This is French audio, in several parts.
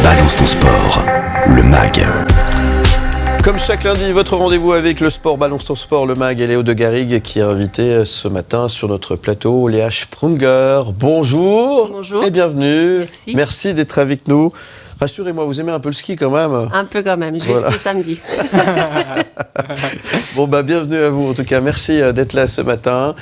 Balance ton sport, le MAG. Comme chaque lundi, votre rendez-vous avec le sport, Balance ton sport, le MAG et Léo de Garrigue qui est invité ce matin sur notre plateau, Léa Sprunger. Bonjour. Bonjour. Et bienvenue. Merci. Merci d'être avec nous. Rassurez-moi, vous aimez un peu le ski quand même? Un peu quand même, je vais skier samedi. Bon, bienvenue à vous en tout cas. Merci d'être là ce matin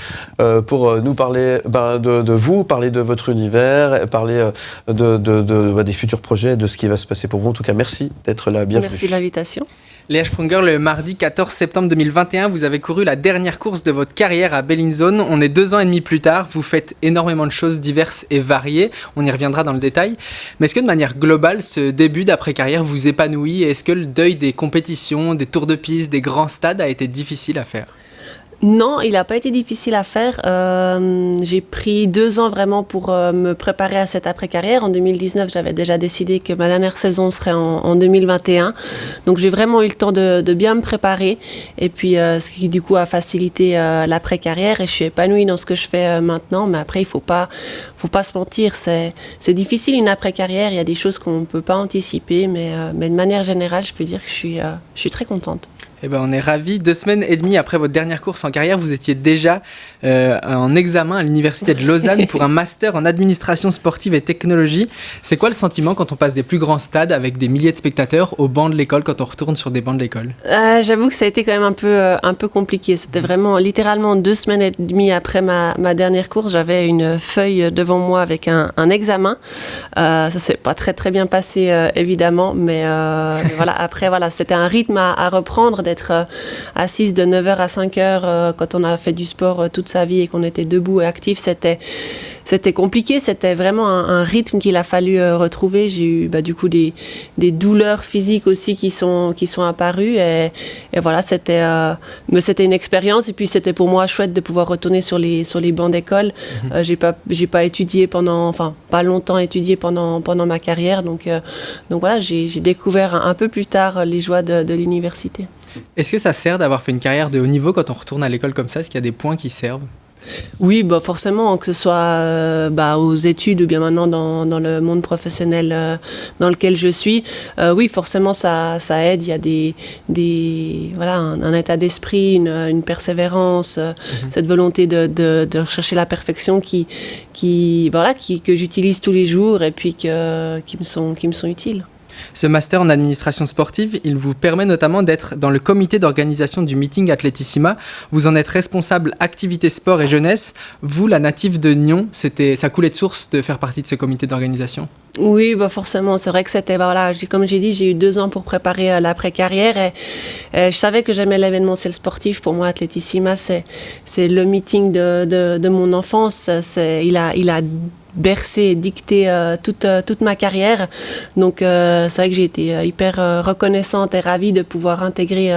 pour nous parler de vous, parler de votre univers, parler des futurs projets, de ce qui va se passer pour vous. En tout cas, merci d'être là. Bienvenue. Merci de l'invitation. Léa Sprunger, le mardi 14 septembre 2021, vous avez couru la dernière course de votre carrière à Bellinzone. On est 2 ans et demi plus tard, vous faites énormément de choses diverses et variées, on y reviendra dans le détail. Mais est-ce que de manière globale, ce début d'après-carrière vous épanouit et est-ce que le deuil des compétitions, des tours de piste, des grands stades a été difficile à faire ? Non, il n'a pas été difficile à faire. J'ai pris 2 ans vraiment pour me préparer à cette après-carrière. En 2019, j'avais déjà décidé que ma dernière saison serait en 2021. Donc j'ai vraiment eu le temps de bien me préparer. Et puis ce qui du coup a facilité l'après-carrière. Et je suis épanouie dans ce que je fais maintenant. Mais après, il faut pas se mentir. C'est difficile une après-carrière. Il y a des choses qu'on ne peut pas anticiper. Mais de manière générale, je peux dire que je suis très contente. Eh ben, on est ravis. 2 semaines et demie après votre dernière course en carrière, vous étiez déjà en examen à l'Université de Lausanne pour un master en administration sportive et technologie. C'est quoi le sentiment quand on passe des plus grands stades avec des milliers de spectateurs au banc de l'école, quand on retourne sur des bancs de l'école ? J'avoue que ça a été quand même un peu compliqué. C'était vraiment littéralement 2 semaines et demie après ma dernière course. J'avais une feuille devant moi avec un examen. Ça s'est pas très très bien passé évidemment, mais voilà. Après voilà, c'était un rythme à reprendre, d'être assise de 9h à 5h quand on a fait du sport toute sa vie et qu'on était debout et actif, c'était compliqué, c'était vraiment un rythme qu'il a fallu retrouver. J'ai eu du coup des douleurs physiques aussi qui sont apparues et voilà, mais c'était une expérience et puis c'était pour moi chouette de pouvoir retourner sur les bancs d'école. J'ai pas étudié pas longtemps étudié pendant ma carrière, donc voilà, j'ai découvert un peu plus tard les joies de l'université. Est-ce que ça sert d'avoir fait une carrière de haut niveau quand on retourne à l'école comme ça ? Est-ce qu'il y a des points qui servent ? Oui, forcément, que ce soit aux études ou bien maintenant dans le monde professionnel dans lequel je suis. Oui, forcément, ça aide. Il y a un état d'esprit, une persévérance, cette volonté de rechercher la perfection que j'utilise tous les jours et puis qui me sont utiles. Ce master en administration sportive, il vous permet notamment d'être dans le comité d'organisation du meeting Atletissima. Vous en êtes responsable activité sport et jeunesse. Vous, la native de Nyon, ça coulait de source de faire partie de ce comité d'organisation ? Oui, forcément. C'est vrai que c'était, comme j'ai dit, j'ai eu 2 ans pour préparer l'après-carrière et je savais que j'aimais l'événementiel sportif. Pour moi, Atletissima, c'est le meeting de mon enfance. Il a bercé et dicté toute ma carrière. Donc, c'est vrai que j'ai été hyper reconnaissante et ravie de pouvoir intégrer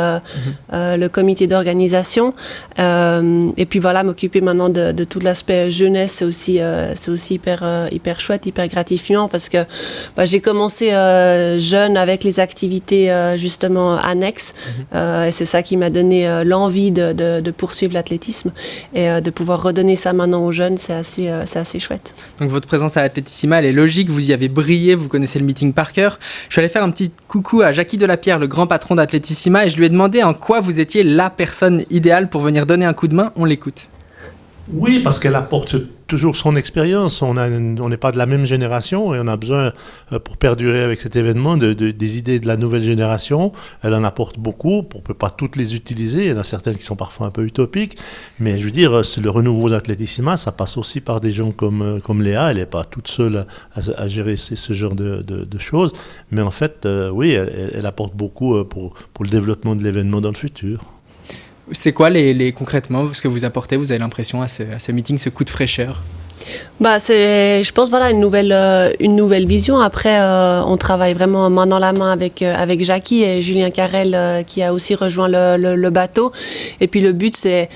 le comité d'organisation. Et puis voilà, m'occuper maintenant de tout l'aspect jeunesse, c'est aussi hyper chouette, hyper gratifiant parce que j'ai commencé jeune avec les activités justement annexes. Et c'est ça qui m'a donné l'envie de poursuivre l'athlétisme et de pouvoir redonner ça maintenant aux jeunes, c'est assez chouette. Donc votre présence à Atletissima, elle est logique, vous y avez brillé, vous connaissez le meeting par cœur. Je suis allé faire un petit coucou à Jackie Delapierre, le grand patron d'Atletissima, et je lui ai demandé en quoi vous étiez la personne idéale pour venir donner un coup de main. On l'écoute. Oui, parce qu'elle apporte toujours son expérience. On n'est pas de la même génération et on a besoin, pour perdurer avec cet événement, des idées de la nouvelle génération. Elle en apporte beaucoup. On ne peut pas toutes les utiliser. Il y en a certaines qui sont parfois un peu utopiques. Mais je veux dire, c'est le renouveau d'Atletissima, ça passe aussi par des gens comme Léa. Elle n'est pas toute seule à gérer ce genre de choses. Mais en fait, oui, elle apporte beaucoup pour le développement de l'événement dans le futur. C'est quoi concrètement ce que vous apportez, vous avez l'impression, à ce meeting, ce coup de fraîcheur ? C'est, je pense, une nouvelle vision. Après, on travaille vraiment main dans la main avec Jackie et Julien Carrel qui a aussi rejoint le bateau. Et puis le but, c'est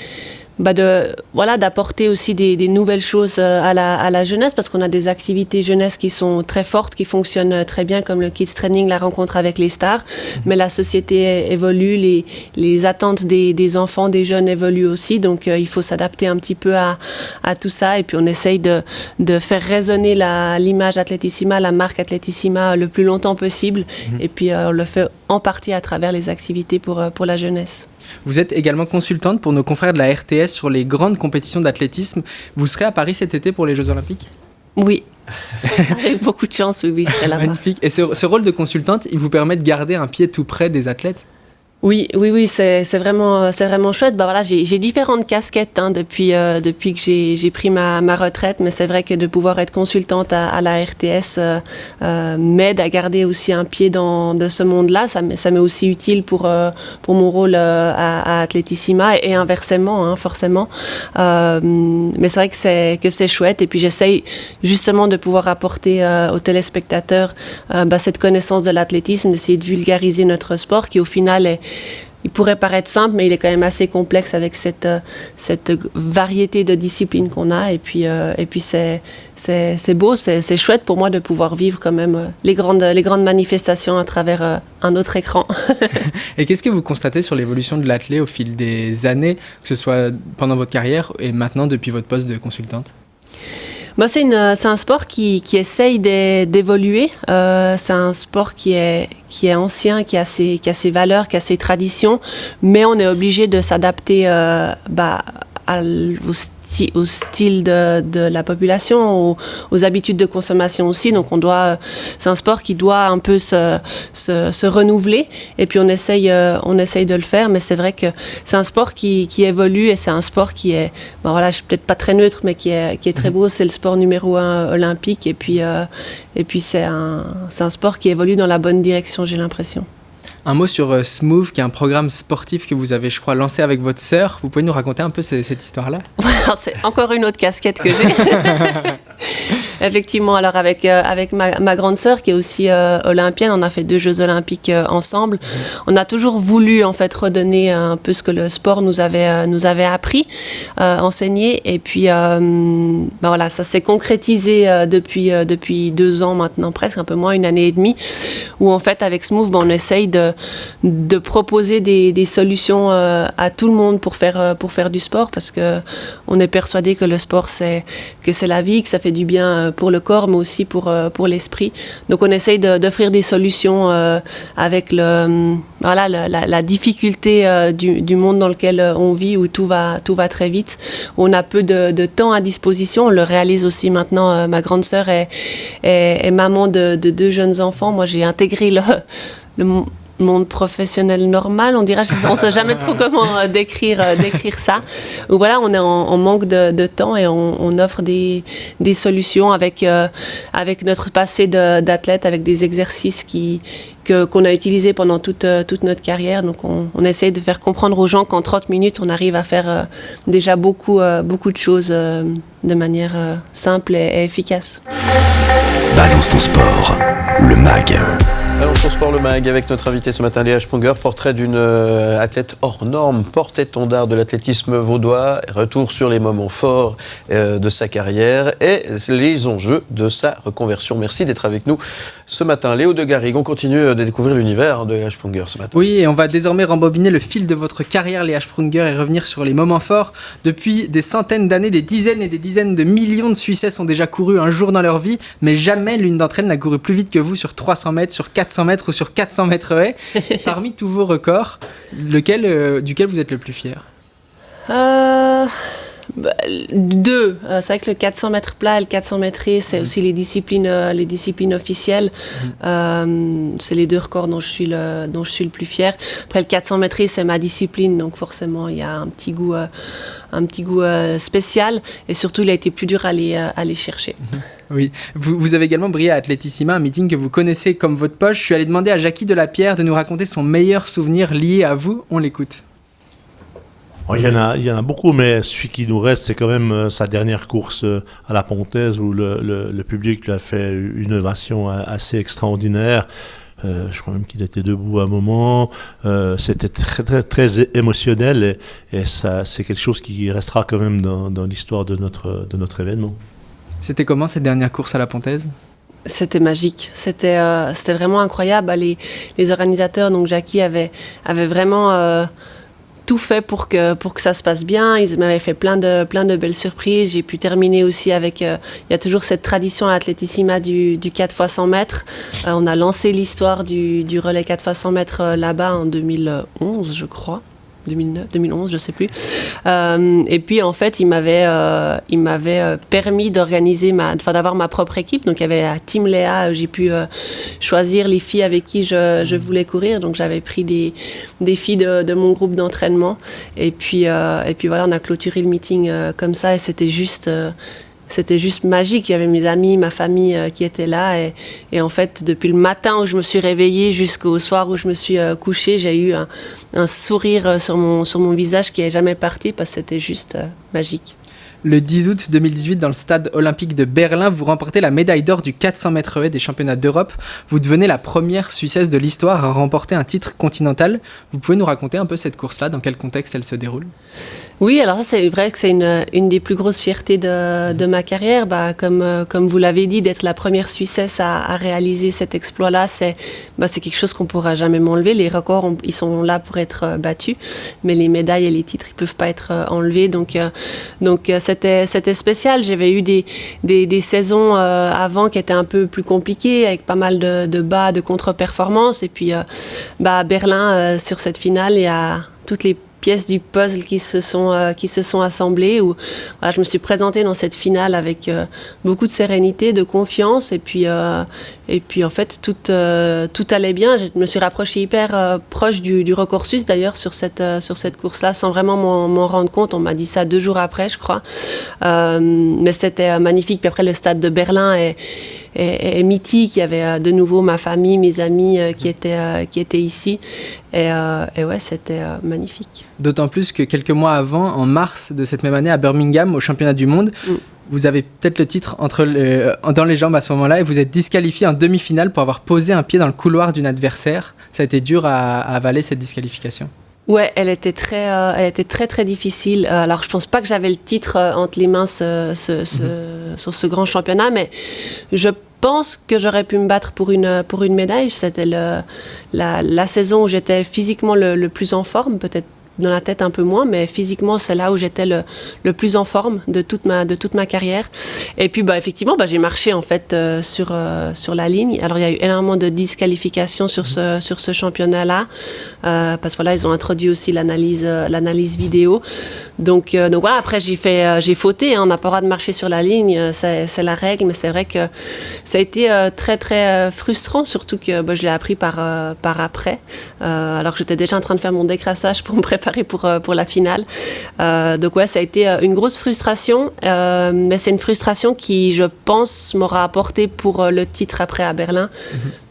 d'apporter aussi des nouvelles choses à la jeunesse, parce qu'on a des activités jeunesse qui sont très fortes, qui fonctionnent très bien, comme le Kids Training, la rencontre avec les stars. Mais la société évolue, les attentes des enfants, des jeunes évoluent aussi, donc il faut s'adapter un petit peu à tout ça. Et puis on essaye de faire résonner l'image Atletissima, la marque Atletissima le plus longtemps possible. Et puis on le fait en partie à travers les activités pour la jeunesse. Vous êtes également consultante pour nos confrères de la RTS sur les grandes compétitions d'athlétisme. Vous serez à Paris cet été pour les Jeux Olympiques ? Oui, avec beaucoup de chance, oui, je serai là-bas. Magnifique. Et ce rôle de consultante, il vous permet de garder un pied tout près des athlètes ? Oui, c'est vraiment chouette. J'ai différentes casquettes depuis que j'ai pris ma retraite, mais c'est vrai que de pouvoir être consultante à la RTS m'aide à garder aussi un pied de ce monde-là. Ça m'est aussi utile pour mon rôle à Atletissima et inversement, forcément. Mais c'est vrai que c'est chouette. Et puis j'essaye justement de pouvoir apporter aux téléspectateurs cette connaissance de l'athlétisme, d'essayer de vulgariser notre sport qui au final il pourrait paraître simple, mais il est quand même assez complexe avec cette variété de disciplines qu'on a. Et puis c'est beau, c'est chouette pour moi de pouvoir vivre quand même les grandes manifestations à travers un autre écran. Et qu'est-ce que vous constatez sur l'évolution de l'athlète au fil des années, que ce soit pendant votre carrière et maintenant depuis votre poste de consultante ? C'est un sport qui essaye d'évoluer. C'est un sport qui est ancien, qui a ses valeurs, qui a ses traditions, mais on est obligé de s'adapter au style de la population, aux habitudes de consommation aussi. Donc c'est un sport qui doit un peu se renouveler, et puis on essaye de le faire, mais c'est vrai que c'est un sport qui évolue, et c'est un sport qui est, je suis peut-être pas très neutre, mais qui est très beau. C'est le sport numéro 1 olympique, et puis c'est un sport qui évolue dans la bonne direction, j'ai l'impression. Un mot sur Smooth, qui est un programme sportif que vous avez, je crois, lancé avec votre sœur. Vous pouvez nous raconter un peu cette histoire-là ? C'est encore une autre casquette que j'ai. Effectivement, alors avec ma grande sœur qui est aussi olympienne, on a fait 2 Jeux olympiques ensemble. On a toujours voulu en fait redonner un peu ce que le sport nous avait appris, enseigné, et puis ça s'est concrétisé depuis 2 ans maintenant, presque un peu moins, 1 année et demie, où en fait avec Smooth, on essaye de proposer des solutions à tout le monde pour faire du sport, parce que on est persuadé que le sport c'est la vie, que ça fait du bien pour le corps, mais aussi pour l'esprit. Donc on essaye d'offrir des solutions avec la difficulté du monde dans lequel on vit, où tout va très vite, où on a peu de temps à disposition. On le réalise aussi maintenant. Ma grande sœur est maman de 2 jeunes enfants. Moi j'ai intégré le monde professionnel normal, on dirait, on ne sait jamais trop comment décrire ça. Ou voilà, on est en manque de temps, et on offre des solutions avec notre passé d'athlète, avec des exercices qu'on a utilisés pendant toute notre carrière. Donc on essaye de faire comprendre aux gens qu'en 30 minutes, on arrive à faire déjà beaucoup de choses de manière simple et efficace. Balance ton sport, le MAG. Balance ton sport, le MAG, avec notre invité ce matin, Léa Sprunger, portrait d'une athlète hors norme, porte-étendard de l'athlétisme vaudois, retour sur les moments forts de sa carrière et les enjeux de sa reconversion. Merci d'être avec nous ce matin. Léo de Garrigue, on continue de découvrir l'univers de Léa Sprunger ce matin. Oui, et on va désormais rembobiner le fil de votre carrière, Léa Sprunger, et revenir sur les moments forts. Depuis des centaines d'années, des dizaines et des dizaines de millions de Suissesses ont déjà couru un jour dans leur vie, mais jamais l'une d'entre elles n'a couru plus vite que vous sur 300 mètres, sur 400 mètres ou sur 400 mètres haies. Parmi tous vos records, duquel vous êtes le plus fier ? 2. C'est vrai que le 400 mètres plat et le 400 mètres haies, c'est aussi les disciplines officielles. C'est les 2 records dont je suis le plus fier. Après, le 400 mètres haies, c'est ma discipline, donc forcément, il y a un petit goût spécial, et surtout, il a été plus dur à aller chercher. Oui, vous avez également brillé à Atletissima, un meeting que vous connaissez comme votre poche. Je suis allé demander à Jackie Delapierre de nous raconter son meilleur souvenir lié à vous. On l'écoute. Il y en a beaucoup, mais celui qui nous reste, c'est quand même sa dernière course à la Pontaise, où le public lui a fait une ovation assez extraordinaire. Je crois même qu'il était debout à un moment. C'était très, très, très émotionnel et ça, c'est quelque chose qui restera quand même dans l'histoire de notre événement. C'était comment cette dernière course à la Pontaise ? C'était magique, c'était vraiment incroyable. Les organisateurs, donc Jackie, avaient vraiment tout fait pour que ça se passe bien. Ils m'avaient fait plein de belles surprises. J'ai pu terminer aussi avec... il y a toujours cette tradition à l'Athletissima du 4x100 mètres. On a lancé l'histoire du relais 4x100 mètres là-bas en 2011, je crois. 2011, je sais plus. Et puis en fait, il m'avait permis d'organiser d'avoir ma propre équipe. Donc il y avait la Team Léa, j'ai pu choisir les filles avec qui je voulais courir. Donc j'avais pris des filles de mon groupe d'entraînement. Et puis voilà, on a clôturé le meeting comme ça et c'était juste magique. Il y avait mes amis, ma famille qui étaient là. Et en fait, depuis le matin où je me suis réveillée jusqu'au soir où je me suis couchée, j'ai eu un sourire sur mon visage qui n'est jamais parti parce que c'était juste magique. Le 10 août 2018, dans le stade olympique de Berlin, vous remportez la médaille d'or du 400 mètres haies des championnats d'Europe. Vous devenez la première Suissesse de l'histoire à remporter un titre continental. Vous pouvez nous raconter un peu cette course-là, dans quel contexte elle se déroule ? Oui, alors ça c'est vrai que c'est une des plus grosses fiertés de ma carrière. Comme vous l'avez dit, d'être la première Suissesse à réaliser cet exploit-là, c'est quelque chose qu'on ne pourra jamais m'enlever. Les records, ils sont là pour être battus, mais les médailles et les titres, ils ne peuvent pas être enlevés. Donc c'était spécial. J'avais eu des saisons avant qui étaient un peu plus compliquées, avec pas mal de bas, de contre-performances. Et puis à Berlin, sur cette finale, il y a toutes les pièces du puzzle qui se sont assemblées où voilà, je me suis présentée dans cette finale avec beaucoup de sérénité, de confiance et puis en fait tout allait bien. Je me suis rapprochée hyper proche du record suisse d'ailleurs sur cette course-là sans vraiment m'en rendre compte. On m'a dit ça 2 jours après, je crois. Mais c'était magnifique. Puis après le stade de Berlin est mythique. Il y avait de nouveau ma famille, mes amis qui étaient ici. Et ouais, c'était magnifique. D'autant plus que quelques mois avant, en mars de cette même année, à Birmingham, au championnat du monde, vous avez peut-être le titre dans les jambes à ce moment-là et vous êtes disqualifié en demi-finale pour avoir posé un pied dans le couloir d'une adversaire. Ça a été dur à avaler cette disqualification. Ouais, elle était très très difficile. Alors je pense pas que j'avais le titre entre les mains sur ce grand championnat, mais je pense que j'aurais pu me battre pour une médaille. C'était la saison où j'étais physiquement le plus en forme, peut-être dans la tête un peu moins, mais physiquement c'est là où j'étais le plus en forme de toute ma carrière. Et puis effectivement j'ai marché en fait sur la ligne. Alors il y a eu énormément de disqualifications sur ce championnat-là parce que voilà, ils ont introduit aussi l'analyse vidéo. Donc voilà, après j'ai fauté, hein, on n'a pas le droit de marcher sur la ligne, c'est la règle, mais c'est vrai que ça a été très très frustrant, surtout que je l'ai appris par après, alors que j'étais déjà en train de faire mon décrassage pour me préparer pour la finale. Donc ouais, ça a été une grosse frustration, mais c'est une frustration qui, je pense, m'aura apporté pour le titre après à Berlin,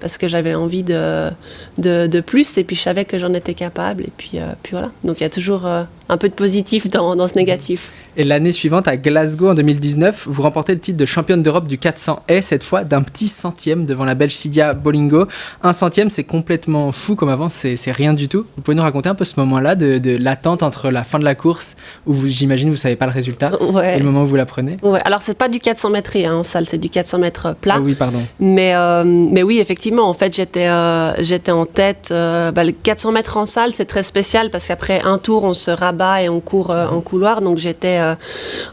parce que j'avais envie de plus, et puis je savais que j'en étais capable, et puis voilà. Donc il y a toujours un peu de positif dans ce négatif. Et l'année suivante, à Glasgow en 2019, vous remportez le titre de championne d'Europe du 400 haies, cette fois d'un petit centième devant la Belge Cydia Bolingo. 1 centième, c'est complètement fou comme avant, c'est rien du tout. Vous pouvez nous raconter un peu ce moment-là de l'attente entre la fin de la course, où j'imagine vous ne savez pas le résultat, et le moment où vous la prenez? Ouais, alors c'est pas du 400 mètres en salle, c'est du 400 mètres plat. Ah oui, pardon. Mais oui, effectivement, en fait, j'étais en tête. Le 400 mètres en salle, c'est très spécial parce qu'après un tour, on se rabat et on court en couloir. Donc j'étais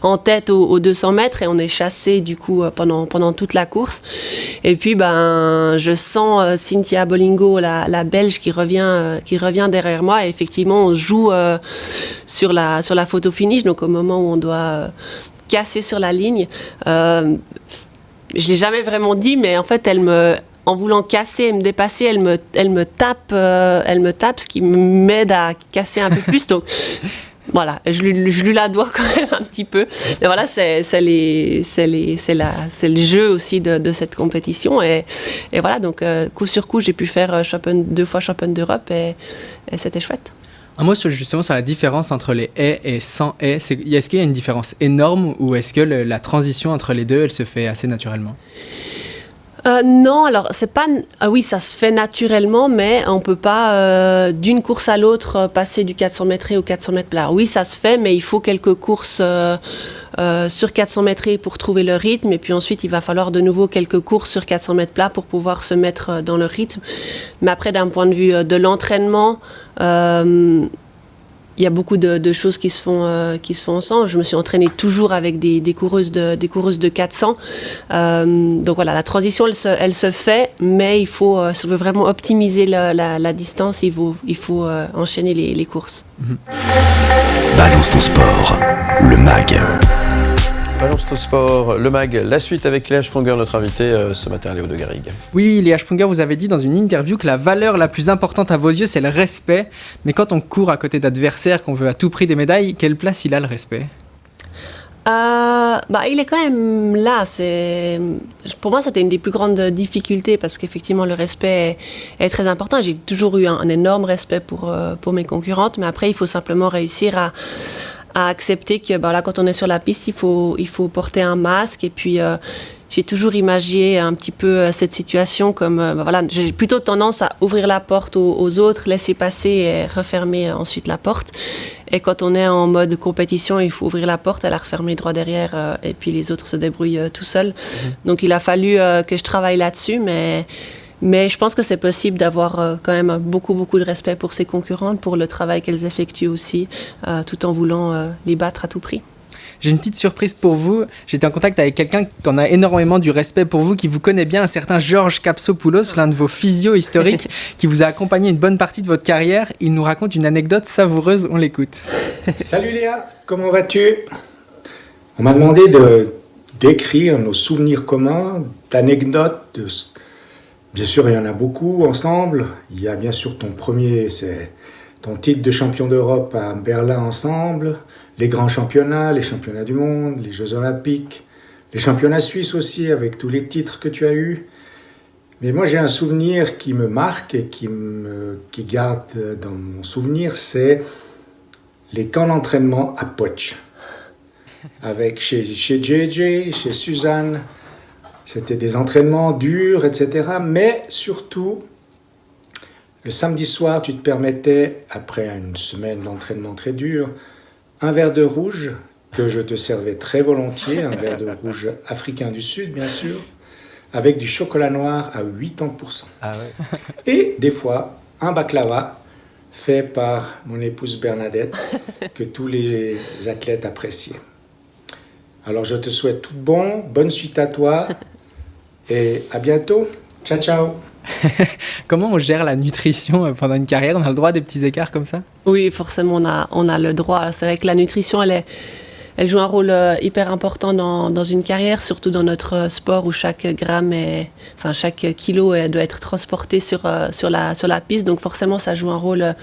en tête aux 200 mètres et on est chassé du coup pendant toute la course. Et puis je sens Cydia Bolingo, la Belge, qui revient derrière moi. Et effectivement, on joue sur la photo finish, donc au moment où on doit casser sur la ligne. Je l'ai jamais vraiment dit, mais en fait, en voulant casser et me dépasser, elle me tape, ce qui m'aide à casser un peu plus. Donc voilà, je lui la dois quand même un petit peu. Mais voilà, c'est le jeu aussi de cette compétition. Et voilà, donc coup sur coup, j'ai pu faire 2 fois championne d'Europe et c'était chouette. Un mot justement sur la différence entre les haies et sans haies. Est-ce qu'il y a une différence énorme ou est-ce que la transition entre les deux, elle se fait assez naturellement ? Non, alors c'est pas. Oui, ça se fait naturellement, mais on peut pas d'une course à l'autre passer du 400 mètres au 400 mètres plat. Oui, ça se fait, mais il faut quelques courses sur 400 mètres pour trouver le rythme, et puis ensuite il va falloir de nouveau quelques courses sur 400 mètres plat pour pouvoir se mettre dans le rythme. Mais après, d'un point de vue de l'entraînement, il y a beaucoup de choses qui se font ensemble. Je me suis entraînée toujours avec des coureuses de 400. Donc voilà, la transition, elle se fait, mais il faut, si on veut vraiment optimiser la distance, il faut enchaîner les courses. Balance ton sport, le MAG. Balance ton sport, le MAG, la suite avec Léa Sprunger, notre invité ce matin, Léo de Garrigue. Oui, Léa Sprunger, vous avez dit dans une interview que la valeur la plus importante à vos yeux, c'est le respect. Mais quand on court à côté d'adversaires, qu'on veut à tout prix des médailles, quelle place il a le respect ? Il est quand même là. Pour moi, c'était une des plus grandes difficultés parce qu'effectivement, le respect est très important. J'ai toujours eu un énorme respect pour mes concurrentes, mais après, il faut simplement réussir à accepter que quand on est sur la piste, il faut porter un masque. Et puis, j'ai toujours imaginé un petit peu cette situation comme... j'ai plutôt tendance à ouvrir la porte aux autres, laisser passer et refermer ensuite la porte. Et quand on est en mode compétition, il faut ouvrir la porte, la refermer droit derrière, et puis les autres se débrouillent tout seuls. Donc, il a fallu que je travaille là-dessus, mais je pense que c'est possible d'avoir quand même beaucoup de respect pour ses concurrentes, pour le travail qu'elles effectuent aussi, tout en voulant les battre à tout prix. J'ai une petite surprise pour vous. J'étais en contact avec quelqu'un qui en a énormément du respect pour vous, qui vous connaît bien, un certain Georges Kapsopoulos, l'un de vos physios historiques, qui vous a accompagné une bonne partie de votre carrière. Il nous raconte une anecdote savoureuse, on l'écoute. Salut Léa, comment vas-tu ? On m'a demandé d'écrire nos souvenirs communs, d'anecdotes. Bien sûr, il y en a beaucoup ensemble. Il y a bien sûr c'est ton titre de champion d'Europe à Berlin ensemble, les grands championnats, les championnats du monde, les Jeux Olympiques, les championnats suisses aussi avec tous les titres que tu as eus. Mais moi, j'ai un souvenir qui me marque et qui garde dans mon souvenir, c'est les camps d'entraînement à Poche. Avec chez JJ, chez Suzanne. C'était des entraînements durs, etc. Mais surtout, le samedi soir, tu te permettais, après une semaine d'entraînement très dur, un verre de rouge que je te servais très volontiers, un verre de rouge africain du Sud, bien sûr, avec du chocolat noir à 80%. Ah ouais. Et des fois, un baklava fait par mon épouse Bernadette, que tous les athlètes appréciaient. Alors, je te souhaite tout bon, bonne suite à toi. Et à bientôt. Ciao, ciao. Comment on gère la nutrition pendant une carrière ? On a le droit à des petits écarts comme ça ? Oui, forcément, on a le droit. C'est vrai que la nutrition, elle joue un rôle hyper important dans une carrière, surtout dans notre sport où chaque kilo doit être transporté sur la piste. Donc forcément, ça joue un rôle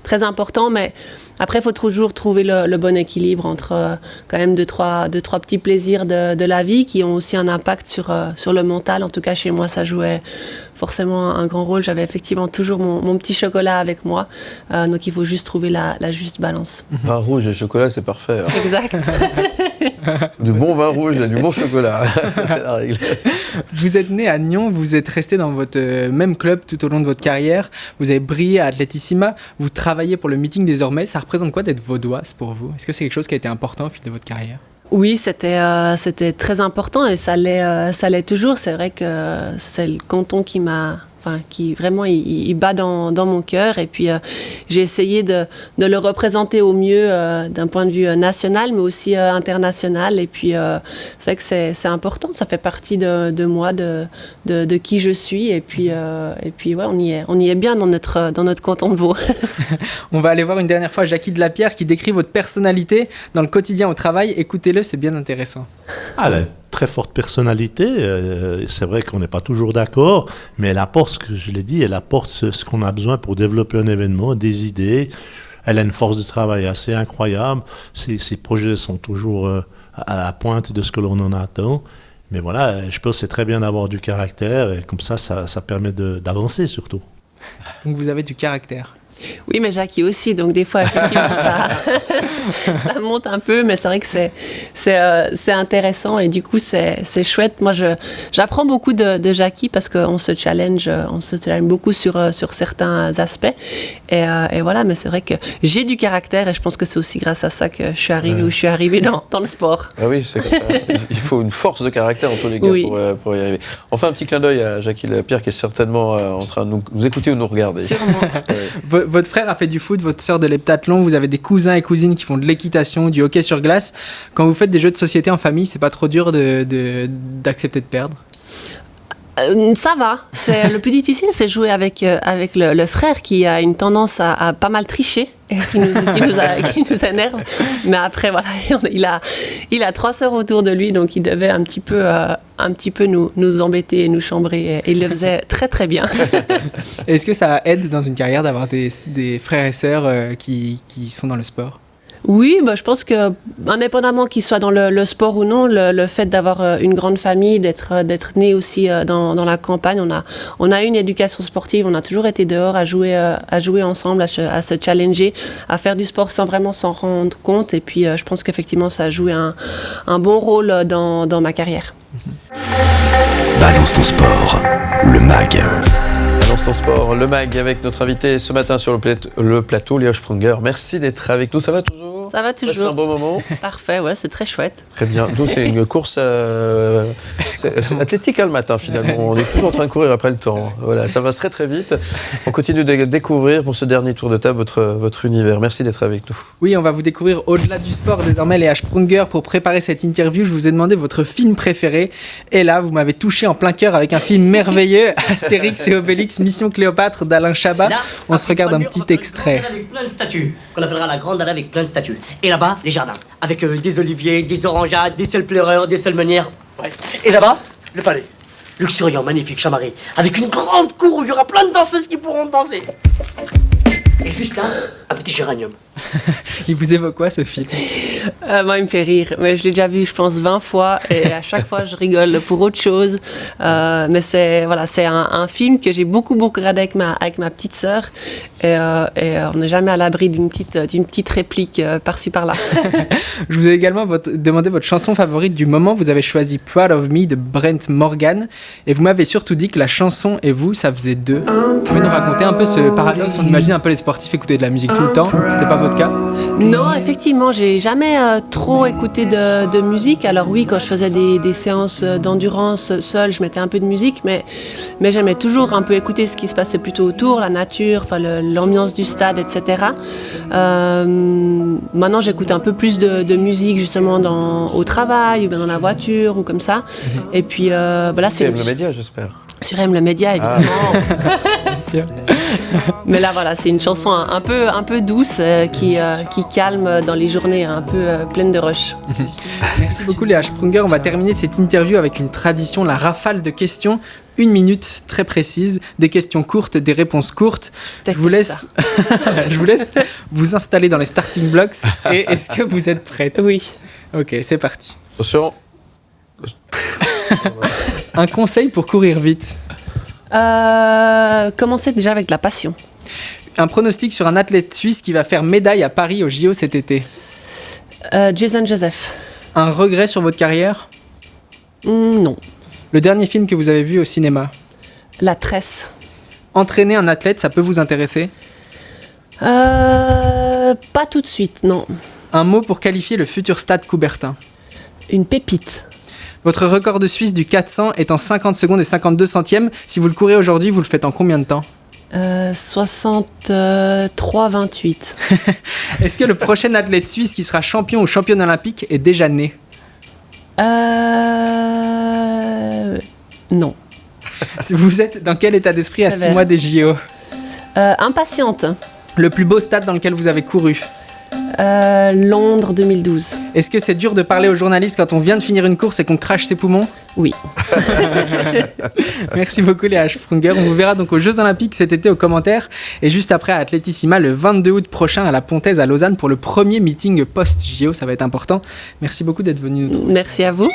très important. Mais après, il faut toujours trouver le bon équilibre entre quand même deux, trois petits plaisirs de la vie qui ont aussi un impact sur le mental. En tout cas, chez moi, ça jouait forcément un grand rôle. J'avais effectivement toujours mon petit chocolat avec moi. Donc il faut juste trouver la juste balance. Vin rouge et chocolat, c'est parfait. Hein. Exact. Du bon vin rouge et du bon chocolat, ça, c'est la règle. Vous êtes né à Nyon, vous êtes resté dans votre même club tout au long de votre carrière, vous avez brillé à Atletissima, vous travaillez pour le meeting désormais. Ça représente quoi d'être vaudoise pour vous ? Est-ce que c'est quelque chose qui a été important au fil de votre carrière ? Oui, c'était très important et ça l'est toujours. C'est vrai que c'est le canton qui vraiment il bat dans mon cœur, et puis j'ai essayé de le représenter au mieux d'un point de vue national mais aussi international, et puis c'est vrai que c'est important, ça fait partie de moi, de qui je suis, et puis ouais, on y est bien dans notre canton de Vaud. On va aller voir une dernière fois Jackie Delapierre qui décrit votre personnalité dans le quotidien au travail. Écoutez-le, c'est bien intéressant. Elle a une très forte personnalité. C'est vrai qu'on n'est pas toujours d'accord, mais elle apporte, ce que je l'ai dit, elle apporte ce qu'on a besoin pour développer un événement, des idées. Elle a une force de travail assez incroyable. Ses projets sont toujours à la pointe de ce que l'on en attend. Mais voilà, je pense que c'est très bien d'avoir du caractère, et comme ça permet d'avancer surtout. Donc vous avez du caractère. Oui, mais Jackie aussi, donc des fois, effectivement, ça monte un peu, mais c'est vrai que c'est intéressant et du coup c'est chouette. Moi j'apprends beaucoup de Jackie parce qu'on se challenge beaucoup sur certains aspects et voilà, mais c'est vrai que j'ai du caractère et je pense que c'est aussi grâce à ça que je suis arrivée où je suis arrivée dans le sport. Ah oui, c'est comme ça. Il faut une force de caractère en tous les cas pour y arriver. On fait un petit clin d'œil à Jackie Lapierre qui est certainement en train de nous écouter ou nous regarder. Sûrement. Votre frère a fait du foot, votre sœur de l'heptathlon, vous avez des cousins et cousines qui font de l'équitation, du hockey sur glace. Quand vous faites des jeux de société en famille, c'est pas trop dur d'accepter de perdre? Ça va. Le plus difficile, c'est jouer avec le frère qui a une tendance à pas mal tricher et qui nous énerve. Mais après, voilà, il a 3 sœurs autour de lui, donc il devait un petit peu nous embêter et nous chambrer. Et il le faisait très très bien. Est-ce que ça aide dans une carrière d'avoir des frères et sœurs qui sont dans le sport? Oui, je pense que indépendamment qu'ils soient dans le sport ou non, le fait d'avoir une grande famille, d'être né aussi dans la campagne, on a eu une éducation sportive, on a toujours été dehors à jouer ensemble, à se challenger, à faire du sport sans vraiment s'en rendre compte. Et puis je pense qu'effectivement ça a joué un bon rôle dans ma carrière. Balance ton sport, le MAG. Balance ton sport, le MAG avec notre invité ce matin sur le plateau, Léa Sprunger. Merci d'être avec nous, ça va toujours? Ça va toujours. C'est un bon moment? Parfait, ouais, c'est très chouette. Très bien. Nous, c'est une course c'est athlétique le matin finalement. On est toujours en train de courir après le temps. Voilà, ça va très très vite. On continue de découvrir pour ce dernier tour de table votre univers. Merci d'être avec nous. Oui, on va vous découvrir au-delà du sport désormais, Léa Sprunger. Pour préparer cette interview, je vous ai demandé votre film préféré. Et là, vous m'avez touché en plein cœur avec un film merveilleux, Astérix et Obélix, Mission Cléopâtre d'Alain Chabat. On se regarde un petit extrait. Avec plein de statues, qu'on appellera la grande dalle avec plein de statues. Et là-bas, les jardins, avec des oliviers, des orangeades, des seuls pleureurs, des seules meunières. Ouais. Et là-bas, le palais. Luxuriant, magnifique, chamarré, avec une grande cour où il y aura plein de danseuses qui pourront danser. Et juste là, un petit géranium. Il vous évoque quoi ce film? Moi, il me fait rire. Mais je l'ai déjà vu, je pense, 20 fois. Et à chaque fois, je rigole pour autre chose. Mais c'est un film que j'ai beaucoup regardé avec ma petite sœur. Et on n'est jamais à l'abri d'une petite réplique par-ci, par-là. Je vous ai également demandé votre chanson favorite du moment. Vous avez choisi Proud of Me de Brent Morgan. Et vous m'avez surtout dit que la chanson et vous, ça faisait 2. Vous pouvez nous raconter un peu ce paradoxe? On imagine un peu les sportifs écouter de la musique tout le temps. C'était pas votre cas? Non, effectivement, j'ai jamais trop écouté de musique. Alors oui, quand je faisais des séances d'endurance seule, je mettais un peu de musique, mais j'aimais toujours un peu écouter ce qui se passait plutôt autour, la nature, l'ambiance du stade, etc. Maintenant, j'écoute un peu plus de musique justement au travail ou bien dans la voiture ou comme ça. Et puis là, c'est le média, j'espère. Sur M le média, évidemment. Bien sûr. Mais là, voilà, c'est une chanson un peu douce qui calme dans les journées un peu pleines de rush. Merci beaucoup Léa Sprunger. On va terminer cette interview avec une tradition, la rafale de questions. 1 minute très précise, des questions courtes, des réponses courtes. Je vous laisse vous installer dans les starting blocks. Et est-ce que vous êtes prête? Oui. Ok, c'est parti. Attention. Un conseil pour courir vite? Commencez déjà avec la passion. Un pronostic sur un athlète suisse qui va faire médaille à Paris au JO cet été? Jason Joseph. Un regret sur votre carrière? Non. Le dernier film que vous avez vu au cinéma? La Tresse. Entraîner un athlète, ça peut vous intéresser? Pas tout de suite, non. Un mot pour qualifier le futur Stade Coubertin? Une pépite. Votre record de Suisse du 400 est en 50 secondes et 52 centièmes. Si vous le courez aujourd'hui, vous le faites en combien de temps? 63-28. Est-ce que le prochain athlète suisse qui sera champion ou championne olympique est déjà né? Non. Vous êtes dans quel état d'esprit à 6 mois des JO? Impatiente. Le plus beau stade dans lequel vous avez couru? Londres 2012. Est-ce que c'est dur de parler aux journalistes quand on vient de finir une course et qu'on crache ses poumons? Oui. Merci beaucoup Léa Sprunger. On vous verra donc aux Jeux Olympiques cet été aux commentaires et juste après à Athletissima le 22 août prochain à la Pontaise à Lausanne pour le premier meeting post-JO. Ça va être important. Merci beaucoup d'être venu nous trouver. Merci à vous.